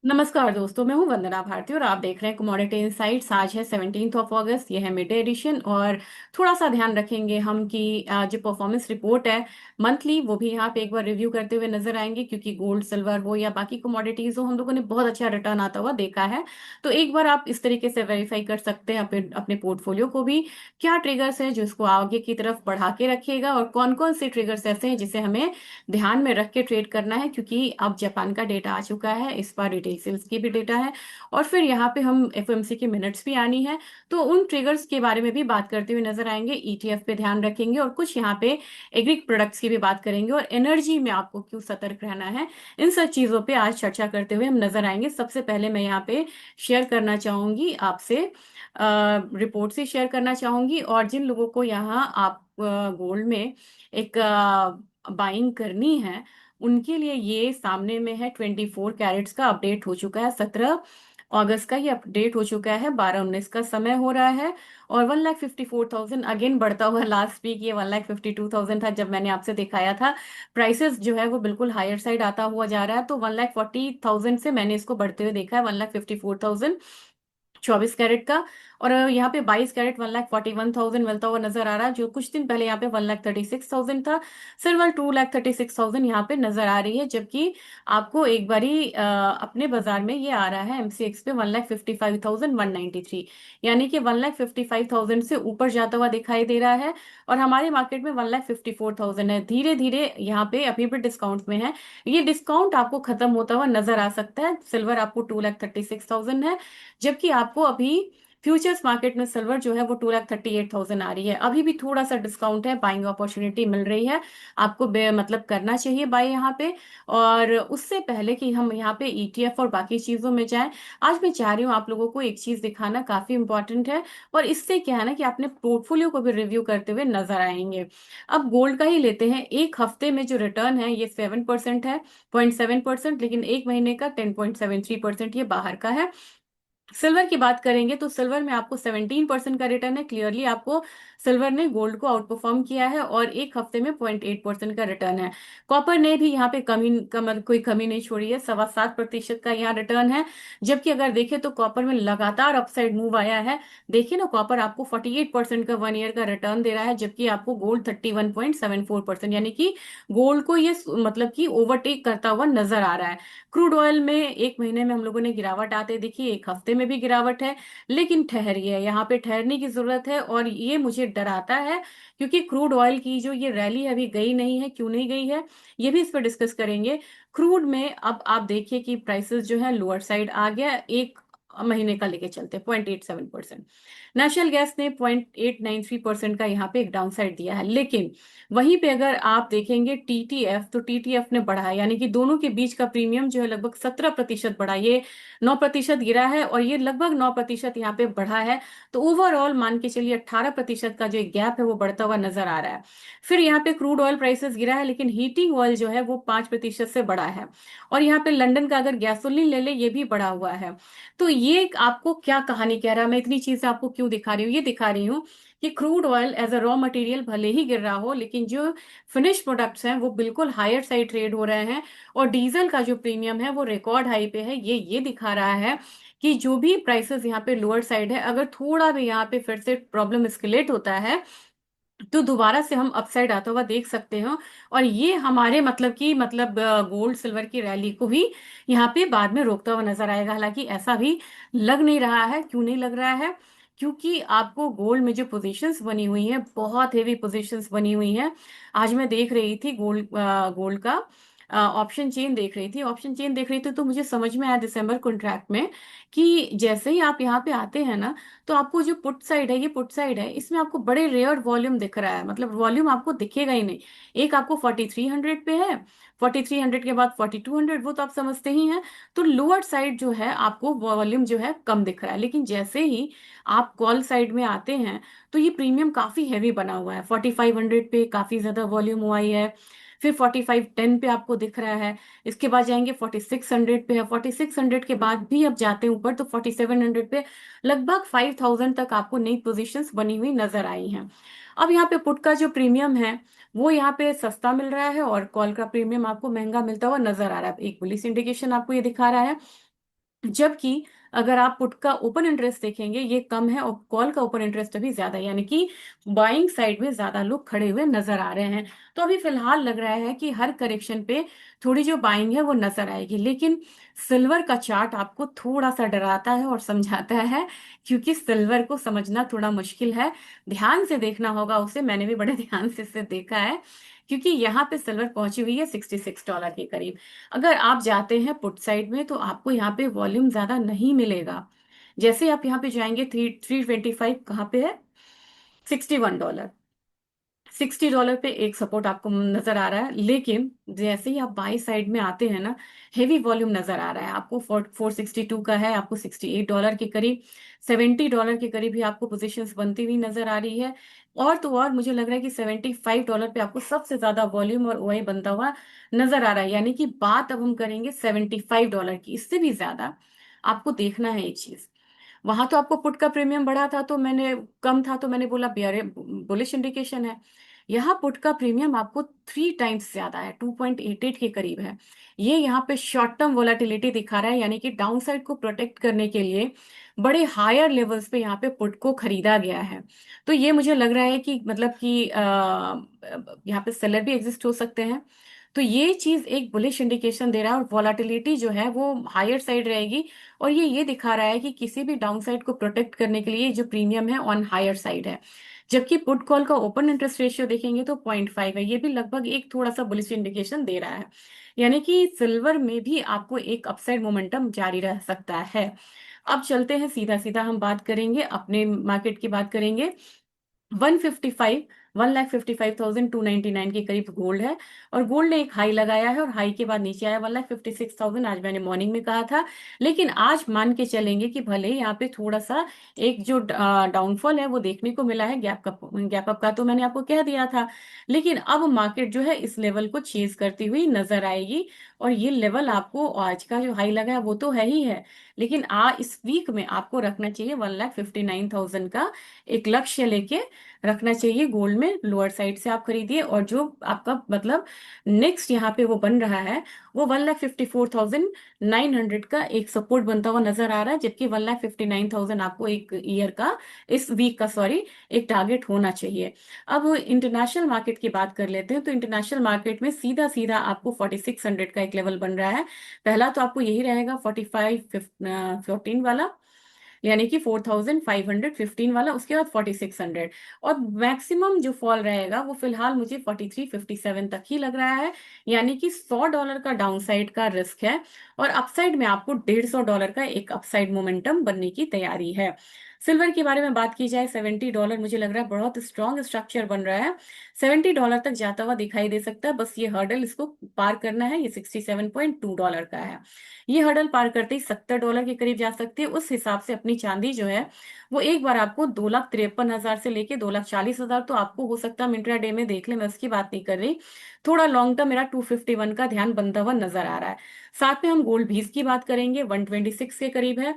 नमस्कार दोस्तों, मैं हूं वंदना भारती और आप देख रहे हैं कमोडिटी इनसाइट्स। आज है 17 अगस्त, ये है मिड डे एडिशन। और थोड़ा सा ध्यान रखेंगे हम कि जो परफॉर्मेंस रिपोर्ट है मंथली, वो भी यहाँ पे एक बार रिव्यू करते हुए नजर आएंगे, क्योंकि गोल्ड सिल्वर हो या बाकी कमोडिटीज हो, हम लोगों ने बहुत अच्छा रिटर्न आता हुआ देखा है। तो एक बार आप इस तरीके से वेरीफाई कर सकते हैं अपने अपने पोर्टफोलियो को भी, क्या ट्रिगर्स हैं जो इसको आगे की तरफ बढ़ा के रखेगा और कौन कौन से ट्रिगर्स ऐसे हैं जिसे हमें ध्यान में रख के ट्रेड करना है, क्योंकि अब जापान का डेटा आ चुका है, इस बार रिटेल सेल्स की भी डेटा है और फिर यहाँ पे हम एफओएमसी की मिनट्स भी आनी है। तो उन ट्रिगर्स के बारे में भी बात करते हुए नजर आएंगे, ईटीएफ पे ध्यान रखेंगे और कुछ यहाँ पे एग्रिक प्रोडक्ट्स की भी बात करेंगे और एनर्जी में आपको क्यों सतर्क रहना है, इन सब चीजों पे आज चर्चा करते हुए हम नजर आएंगे। सबसे पहले मैं यहाँ पे शेयर करना चाहूंगी आपसे, रिपोर्ट से शेयर करना चाहूंगी। और जिन लोगों को यहाँ आप गोल्ड में एक बाइंग करनी है, उनके लिए ये सामने में है। 24 कैरेट्स का अपडेट हो चुका है, 17 अगस्त का ये अपडेट हो चुका है, 12:19 का समय हो रहा है। और 1,54,000 अगेन बढ़ता हुआ, लास्ट वीक ये 1,52,000 था जब मैंने आपसे दिखाया था। प्राइसेस जो है वो बिल्कुल हायर साइड आता हुआ जा रहा है, तो 1,40,000 से मैंने इसको बढ़ते हुए देखा है 1,54,000 24 कैरेट का। और यहाँ पे 22 कैरेट 1,41,000 मिलता हुआ नजर आ रहा है, जो कुछ दिन पहले यहाँ पे 1,36,000 था। सिल्वर 2,36,000 यहाँ पे नजर आ रही है, जबकि आपको एक बारी अपने बाजार में ये आ रहा है एमसीएक्स पे 1,55,193, यानी कि 1,55,000 से ऊपर जाता हुआ दिखाई दे रहा है। और हमारे मार्केट में 1,54,000 है। धीरे धीरे यहाँ पे अभी भी डिस्काउंट में है, ये डिस्काउंट आपको खत्म होता हुआ नजर आ सकता है। सिल्वर आपको 2,36,000 है, जबकि आपको अभी फ्यूचर्स मार्केट में सिल्वर जो है वो 2,38,000 आ रही है। अभी भी थोड़ा सा डिस्काउंट है, बाइंग अपॉर्चुनिटी मिल रही है, आपको मतलब करना चाहिए बाय यहाँ पे। और उससे पहले कि हम यहाँ पे ईटीएफ और बाकी चीजों में जाएं, आज मैं चाह रही हूँ आप लोगों को एक चीज दिखाना, काफी इंपॉर्टेंट है। और इससे क्या है ना कि अपने पोर्टफोलियो को भी रिव्यू करते हुए नजर आएंगे। अब गोल्ड का ही लेते हैं, एक हफ्ते में जो रिटर्न है ये 7% है, 0.7%, लेकिन एक महीने का 10.73% ये बाहर का है। सिल्वर की बात करेंगे तो सिल्वर में आपको 17% का रिटर्न है। क्लियरली आपको सिल्वर ने गोल्ड को आउट परफॉर्म किया है और एक हफ्ते में 0.8% का रिटर्न है। कॉपर ने भी यहाँ पे कोई कमी नहीं छोड़ी है, 7.25% का यहाँ रिटर्न है। जबकि अगर देखें तो कॉपर में लगातार अपसाइड मूव आया है। देखिए ना, कॉपर आपको 48% का 1 ईयर का रिटर्न दे रहा है, जबकि आपको गोल्ड 31.74%, यानी कि गोल्ड को ये मतलब कि ओवरटेक करता हुआ नजर आ रहा है। क्रूड ऑयल में एक महीने में हम लोगों ने गिरावट आते देखी, एक हफ्ते में भी गिरावट है, लेकिन ठहरी है, यहाँ पे ठहरने की जरूरत है। और ये मुझे डराता है, क्योंकि क्रूड ऑयल की जो ये रैली अभी गई नहीं है, क्यों नहीं गई है ये भी इस पर डिस्कस करेंगे। क्रूड में अब आप देखिए कि प्राइसेस जो है लोअर साइड आ गया, एक महीने का लेके चलते 0.87%। नेशनल गैस ने 0.893% का यहाँ पे एक डाउन साइड दिया है। लेकिन वहीं पे अगर आप देखेंगे टीटीएफ, तो टीटीएफ ने बढ़ा है, यानी कि दोनों के बीच का प्रीमियम जो है लगभग 17% बढ़ा, ये 9% गिरा है और ये लगभग 9% यहाँ पे बढ़ा है। तो ओवरऑल मान के चलिए 18% का जो गैप है वो बढ़ता हुआ नजर आ रहा है। फिर यहाँ पे क्रूड ऑयल प्राइसेस गिरा है, लेकिन हीटिंग ऑयल जो है वो 5% से बढ़ा है। और यहाँ पे लंदन का अगर गैसोलीन ले ले, ये भी बढ़ा हुआ है। तो ये आपको क्या कहानी कह रहा है, मैं इतनी चीजें आपको क्यों दिखा रही हूँ, ये दिखा रही हूँ कि crude oil as a raw material भले ही गिर रहा हो, लेकिन जो फिनिश प्रोडक्ट्स हैं वो बिल्कुल हायर साइड ट्रेड हो रहे हैं। और डीजल का जो प्रीमियम है वो रिकॉर्ड हाई पे है। ये दिखा रहा है कि जो भी प्राइसेस यहाँ पे लोअर साइड है, अगर थोड़ा भी यहाँ पे फिर से प्रॉब्लम एस्केलेट होता है, तो दोबारा से हम अपसाइड आता हुआ देख सकते हो। और ये हमारे मतलब गोल्ड सिल्वर की रैली को भी यहाँ पे बाद में रोकता हुआ नजर आएगा। हालांकि ऐसा भी लग नहीं रहा है। क्यों नहीं लग रहा है? क्योंकि आपको गोल्ड में जो पोजीशंस बनी हुई हैं, बहुत हेवी पोजीशंस बनी हुई हैं। आज मैं देख रही थी गोल्ड का ऑप्शन चेन देख रही थी, तो मुझे समझ में आया दिसंबर कॉन्ट्रैक्ट में कि जैसे ही आप यहाँ पे आते हैं ना, तो आपको जो पुट साइड है, ये पुट साइड है, इसमें आपको बड़े रेयर वॉल्यूम दिख रहा है, मतलब वॉल्यूम आपको दिखेगा ही नहीं। एक आपको 4,300 पे है, 4,300 के बाद 4,200, वो तो आप समझते ही हैं। तो लोअर साइड जो है आपको वॉल्यूम जो है कम दिख रहा है, लेकिन जैसे ही आप कॉल साइड में आते हैं, तो ये प्रीमियम काफी हैवी बना हुआ है। 4,500 पे काफी ज्यादा वॉल्यूम हुआ ही है, फिर 4,510 पे आपको दिख रहा है, इसके बाद जाएंगे 4,600 पे है, 4,600 के बाद भी अब जाते हैं ऊपर तो 4,700 पे। लगभग 5,000 तक आपको नई पोजीशंस बनी हुई नजर आई हैं। अब यहाँ पे पुट का जो प्रीमियम है वो यहाँ पे सस्ता मिल रहा है और कॉल का प्रीमियम आपको महंगा मिलता हुआ नजर आ रहा है। एक बुलिश इंडिकेशन आपको ये दिखा रहा है। जबकि अगर आप पुट का ओपन इंटरेस्ट देखेंगे ये कम है और कॉल का ओपन इंटरेस्ट अभी ज्यादा है, यानी कि बाइंग साइड में ज्यादा लोग खड़े हुए नजर आ रहे हैं। तो अभी फिलहाल लग रहा है कि हर करेक्शन पे थोड़ी जो बाइंग है वो नजर आएगी, लेकिन सिल्वर का चार्ट आपको थोड़ा सा डराता है और समझाता है, क्योंकि सिल्वर को समझना थोड़ा मुश्किल है। ध्यान से देखना होगा उसे, मैंने भी बड़े ध्यान से इसे देखा है, क्योंकि यहाँ पे सिल्वर पहुंची हुई है $66 के करीब। अगर आप जाते हैं पुट साइड में तो आपको यहाँ पे वॉल्यूम ज्यादा नहीं मिलेगा। जैसे आप यहाँ पे जाएंगे, 325 कहाँ पे है, $61। $60 पे एक सपोर्ट आपको नजर आ रहा है, लेकिन जैसे ही आप बाई साइड में आते हैं ना, हेवी वॉल्यूम नजर आ रहा है आपको। 462 का है, आपको $68 के करीब, $70 के करीब ही आपको पोजीशंस बनती हुई नजर आ रही है। और तो और मुझे लग रहा है कि $75 पे आपको सबसे ज्यादा वॉल्यूम और ओआई बनता हुआ नजर आ रहा है, यानी कि बात अब हम करेंगे $75 की। इससे भी ज्यादा आपको देखना है एक चीज, वहां तो आपको पुट का प्रीमियम बढ़ा था तो मैंने, कम था तो मैंने बोला बियर बुलिश इंडिकेशन है। यहाँ पुट का प्रीमियम आपको 3 टाइम्स ज्यादा है, 2.88 के करीब है। ये यहाँ पे शॉर्ट टर्म वोलाटिलिटी दिखा रहा है, यानी कि डाउन साइड को प्रोटेक्ट करने के लिए बड़े हायर लेवल्स पे यहाँ पे पुट को खरीदा गया है। तो ये मुझे लग रहा है कि मतलब कि यहाँ पे सेलर भी एग्जिस्ट हो सकते हैं। तो ये चीज एक बुलिश इंडिकेशन दे रहा है, और वोलाटिलिटी जो है वो हायर साइड रहेगी। और ये दिखा रहा है कि किसी भी डाउन साइड को प्रोटेक्ट करने के लिए जो प्रीमियम है ऑन हायर साइड है। जबकि पुट कॉल का ओपन इंटरेस्ट रेशियो देखेंगे तो 0.5 है, ये भी लगभग एक थोड़ा सा बुलिश इंडिकेशन दे रहा है। यानी कि सिल्वर में भी आपको एक अपसाइड मोमेंटम जारी रह सकता है। अब चलते हैं, सीधा सीधा हम बात करेंगे अपने मार्केट की, बात करेंगे। 155 1,55,299 के करीब गोल्ड है, और गोल्ड ने एक हाई लगाया है और हाई के बाद नीचे आया 1,56,000। आज मैंने मॉर्निंग में कहा था, लेकिन आज मान के चलेंगे कि भले यहाँ पे थोड़ा सा एक जो डाउनफॉल है वो देखने को मिला है, गैप अप का तो मैंने आपको कह दिया था, लेकिन अब मार्केट जो है इस लेवल को चेज करती हुई नजर आएगी। और ये लेवल आपको आज का जो हाई लगा है वो तो है ही है, लेकिन इस वीक में आपको रखना चाहिए 1,59,000 का एक लक्ष्य लेके रखना चाहिए। गोल्ड में लोअर साइड से आप खरीदिए, और जो आपका मतलब नेक्स्ट यहाँ पे वो बन रहा है वो 1,54,900 का एक सपोर्ट बनता हुआ नजर आ रहा है, जबकि 1,59,000 आपको एक ईयर का, इस वीक का सॉरी, एक टारगेट होना चाहिए। अब इंटरनेशनल मार्केट की बात कर लेते हैं, तो इंटरनेशनल मार्केट में सीधा सीधा आपको 4,600 का एक लेवल बन रहा है। पहला तो आपको यही रहेगा 4514 वाला, यानी कि 4,515 वाला, उसके बाद 4,600। और मैक्सिमम जो फॉल रहेगा वो फिलहाल मुझे 4357 तक ही लग रहा है, यानी कि $100 का डाउनसाइड का रिस्क है, और अपसाइड में आपको $150 का एक अपसाइड मोमेंटम बनने की तैयारी है। सिल्वर के बारे में बात की जाए, $70 मुझे लग रहा है बहुत स्ट्रॉन्ग स्ट्रक्चर बन रहा है, $70 तक जाता हुआ दिखाई दे सकता है। बस ये हर्डल इसको पार करना है, ये $67.2 का है। ये हर्डल पार करते ही $70 के करीब जा सकती है। उस हिसाब से अपनी चांदी जो है वो एक बार आपको 2,53,000 से लेके 2,40,000 तो आपको हो सकता है मिंट्रा डे में देख ले, मैं उसकी बात नहीं कर रही। थोड़ा लॉन्ग टर्म मेरा 251 का ध्यान बनता हुआ नजर आ रहा है। साथ में हम गोल्ड भीज की बात करेंगे, 126 के करीब है।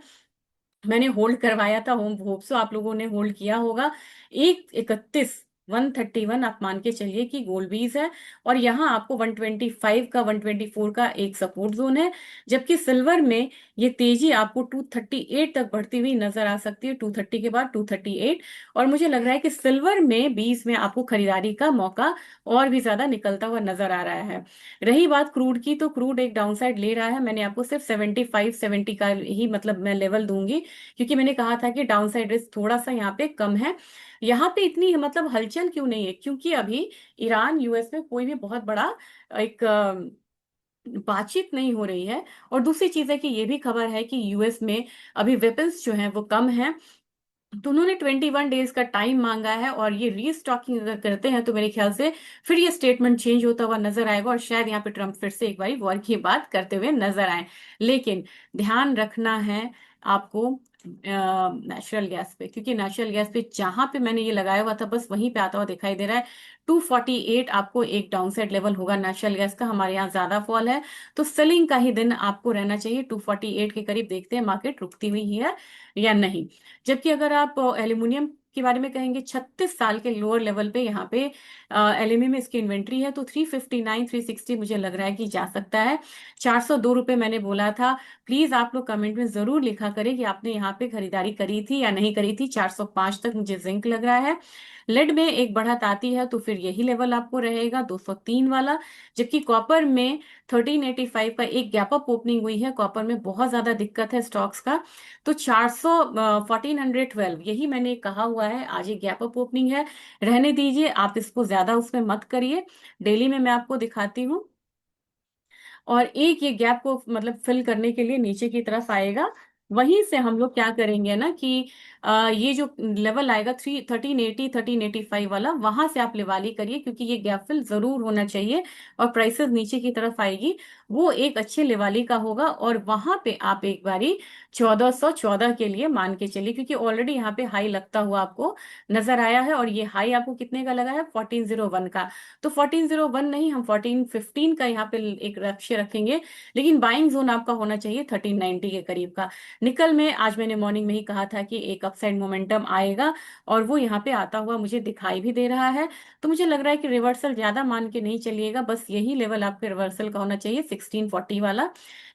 मैंने होल्ड करवाया था, होम होप सो आप लोगों ने होल्ड किया होगा। 131 आप मान के चलिए कि गोल्ड बीज है, और यहाँ आपको 125 का 124 का एक सपोर्ट जोन है। जबकि सिल्वर में ये तेजी आपको 238 तक बढ़ती हुई नजर आ सकती है, 230 के बाद 238। और मुझे लग रहा है कि सिल्वर में बीज में आपको खरीदारी का मौका और भी ज्यादा निकलता हुआ नजर आ रहा है। रही बात क्रूड की, तो क्रूड एक डाउनसाइड ले रहा है। मैंने आपको सिर्फ 75-70 का ही मतलब मैं लेवल दूंगी, क्योंकि मैंने कहा था कि डाउन साइड रिस्क थोड़ा सा यहाँ पे कम है। यहाँ पे इतनी मतलब हलचल क्यों नहीं है, क्योंकि अभी ईरान यूएस में कोई भी बहुत बड़ा एक बातचीत नहीं हो रही है। और दूसरी चीज है कि ये भी खबर है कि यूएस में अभी वेपन्स जो हैं वो कम हैं, तो उन्होंने 21 डेज का टाइम मांगा है, और ये रीस्टॉकिंग अगर करते हैं तो मेरे ख्याल से फिर ये स्टेटमेंट चेंज होता हुआ नजर आएगा, और शायद यहाँ पे ट्रम्प फिर से एक बार वॉर की बात करते हुए नजर आए। लेकिन ध्यान रखना है आपको नेचुरल गैस पे, क्योंकि नेचुरल गैस पे जहां पे मैंने ये लगाया हुआ था बस वहीं पे आता हुआ दिखाई दे रहा है। 248 आपको एक डाउनसाइड लेवल होगा नेचुरल गैस का, हमारे यहाँ ज्यादा फॉल है तो सेलिंग का ही दिन आपको रहना चाहिए। 248 के करीब देखते हैं मार्केट रुकती हुई है या नहीं। जबकि अगर आप एल्यूमिनियम के बारे में कहेंगे 36 साल के लोअर लेवल पे यहाँ पे एलएमई में इसकी इन्वेंट्री है, तो 359 360 मुझे लग रहा है कि जा सकता है। 402 रुपये मैंने बोला था। प्लीज आप लोग कमेंट में जरूर लिखा करें कि आपने यहाँ पे खरीदारी करी थी या नहीं करी थी। 405 तक मुझे जिंक लग रहा है। लेड में एक बढ़त आती है तो फिर यही लेवल आपको रहेगा 203 वाला। जबकि कॉपर में 1385 का एक गैप अप ओपनिंग हुई है। कॉपर में बहुत ज्यादा दिक्कत है स्टॉक्स का, तो 1412 यही मैंने कहा हुआ है, आज एक गैप अप ओपनिंग है, रहने दीजिए, आप इसको ज्यादा उसमें मत करिए। डेली में मैं आपको दिखाती हूँ, और एक ये गैप को मतलब फिल करने के लिए नीचे की तरफ आएगा। वहीं से हम लोग क्या करेंगे ना कि ये जो लेवल आएगा 1380 1385 वाला, वहां से आप लिवाली करिए, क्योंकि ये गैप फिल जरूर होना चाहिए। और प्राइसेस नीचे की तरफ आएगी, वो एक अच्छे लिवाली का होगा, और वहां पे आप एक बारी 1414 के लिए मान के चलिए, क्योंकि ऑलरेडी यहाँ पे हाई लगता हुआ आपको नजर आया है। और ये हाई आपको कितने का लगा है? 1401 का। तो 1401 नहीं, हम 1415 का यहाँ पे एक लक्ष्य रखेंगे। लेकिन बाइंग जोन आपका होना चाहिए 1390 के करीब का। निकल में आज मैंने मॉर्निंग में ही कहा था कि एक अपसाइड मोमेंटम आएगा, और वो यहाँ पे आता हुआ मुझे दिखाई भी दे रहा है। तो मुझे लग रहा है कि रिवर्सल ज्यादा मान के नहीं चलिएगा, बस यही लेवल आपके रिवर्सल का होना चाहिए 1640 वाला।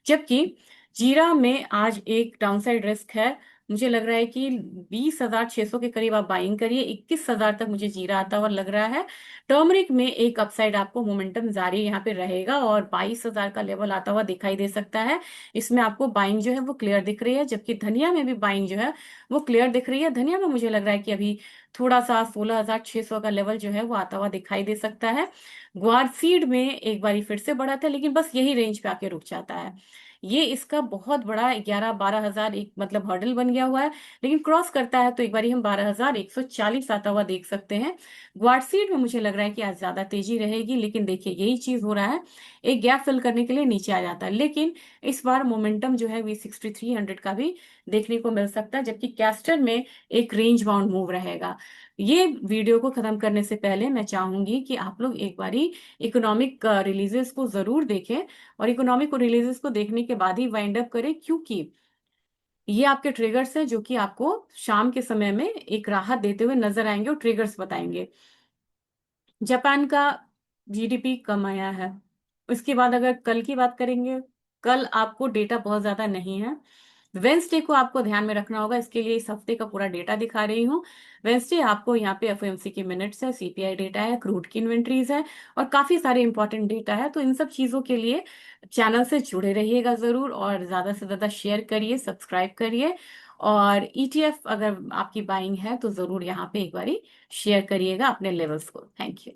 जबकि जीरा में आज एक डाउनसाइड रिस्क है। मुझे लग रहा है कि 20,600 के करीब आप बाइंग करिए। 21,000 तक मुझे जीरा आता हुआ लग रहा है। टर्मरिक में एक अपसाइड आपको मोमेंटम जारी यहाँ पे रहेगा, और 22,000 का लेवल आता हुआ दिखाई दे सकता है। इसमें आपको बाइंग जो है वो क्लियर दिख रही है। जबकि धनिया में भी बाइंग जो है वो क्लियर दिख रही है। धनिया में मुझे लग रहा है कि अभी थोड़ा सा 16,600 का लेवल जो है वो आता हुआ दिखाई दे सकता है। ग्वार सीड में एक बारी फिर से बढ़ा था, लेकिन बस यही रेंज पे आके रुक जाता है। ये इसका बहुत बड़ा 11-12 हजार एक मतलब हर्डल बन गया हुआ है। लेकिन क्रॉस करता है तो एक बारी हम 12,140 आता हुआ देख सकते हैं। ग्वाडसीड में मुझे लग रहा है कि आज ज्यादा तेजी रहेगी, लेकिन देखिए यही चीज हो रहा है, एक गैप फिल करने के लिए नीचे आ जाता है। लेकिन इस बार मोमेंटम जो है V6300 का भी देखने को मिल सकता है। जबकि कैस्टर में एक रेंज बाउंड मूव रहेगा। ये वीडियो को खत्म करने से पहले मैं चाहूंगी कि आप लोग एक बारी इकोनॉमिक रिलीजेस को जरूर देखें, और इकोनॉमिक रिलीजेस को देखने के बाद ही वाइंड अप करें, क्योंकि ये आपके ट्रिगर्स हैं जो कि आपको शाम के समय में एक राहत देते हुए नजर आएंगे, और ट्रिगर्स बताएंगे। जापान का जीडीपी कम आया है। उसके बाद अगर कल की बात करेंगे, कल आपको डेटा बहुत ज्यादा नहीं है। वेंसडे को आपको ध्यान में रखना होगा, इसके लिए इस हफ्ते का पूरा डेटा दिखा रही हूँ। वेंसडे आपको यहाँ पे एफओएमसी की मिनट्स है, सीपीआई डेटा है, क्रूड की इन्वेंट्रीज है, और काफी सारे इंपॉर्टेंट डेटा है। तो इन सब चीजों के लिए चैनल से जुड़े रहिएगा जरूर, और ज्यादा से ज्यादा शेयर करिए, सब्सक्राइब करिए। और ईटीएफ अगर आपकी बाइंग है तो जरूर यहाँ पे एक बारी शेयर करिएगा अपने लेवल्स को। Thank you.